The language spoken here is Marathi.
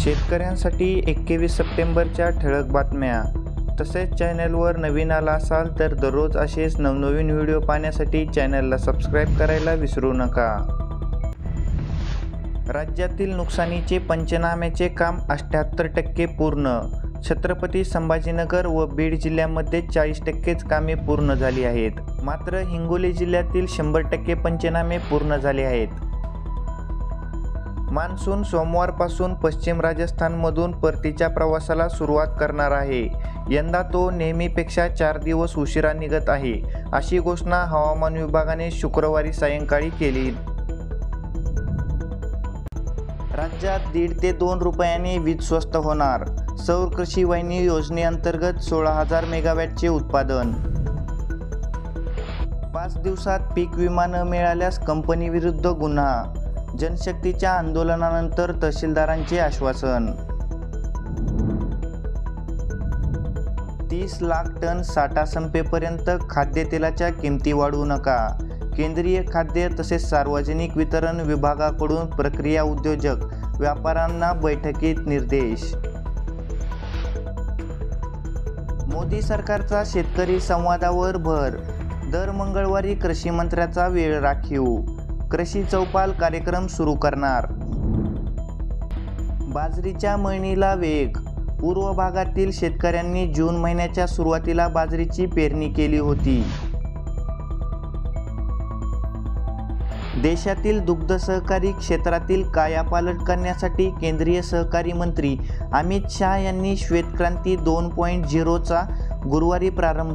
शेतकऱ्यांसाठी 21 सप्टेंबरच्या ठळक बातम्या. तसेच चॅनलवर नवीन आला असाल तर दररोज असेच नवनवीन व्हिडिओ पाहण्यासाठी चॅनलला सबस्क्राईब करायला विसरू नका. राज्यातील नुकसानीचे पंचनाम्याचे काम 78% पूर्ण. छत्रपती संभाजीनगर व बीड जिल्ह्यामध्ये 40%च कामे पूर्ण झाली आहेत. मात्र हिंगोली जिल्ह्यातील 100% पंचनामे पूर्ण झाले आहेत. मान्सून सोमवारपासून पश्चिम राजस्थानमधून परतीच्या प्रवासाला सुरुवात करणार आहे. यंदा तो नेहमीपेक्षा 4 दिवस उशिरा निघत आहे, अशी घोषणा हवामान विभागाने शुक्रवारी सायंकाळी केली. राज्यात 1.5 ते 2 रुपयांनी वीज स्वस्त होणार. सौर कृषी वाहिनी योजनेअंतर्गत 16,000 मेगावॅटचे उत्पादन. 5 दिवसात पीक विमा न मिळाल्यास कंपनीविरुद्ध गुन्हा. जनशक्तीच्या आंदोलनानंतर तहसीलदारांचे आश्वासन. 30 लाख टन साठा संपेपर्यंत खाद्यतेलाच्या किमती वाढवू नका. केंद्रीय खाद्य तसेच सार्वजनिक वितरण विभागाकडून प्रक्रिया उद्योजक व्यापाऱ्यांना बैठकीत निर्देश. मोदी सरकारचा शेतकरी संवादावर भर. दर मंगळवारी कृषी मंत्र्याचा वेळ राखीव. कृषी चौपाल कार्यक्रम सुरू करणार. बाजरीच्या मळणीला वेग. पूर्व भागातील शेतकऱ्यांनी जून महिन्याच्या सुरुवातीला बाजरीची पेरणी केली होती. देशातील दुग्ध सहकारी क्षेत्रातील कायापालट करण्यासाठी केंद्रीय सहकारी मंत्री अमित शहा यांनी श्वेत क्रांती 2.0 चा गुरुवारी प्रारंभ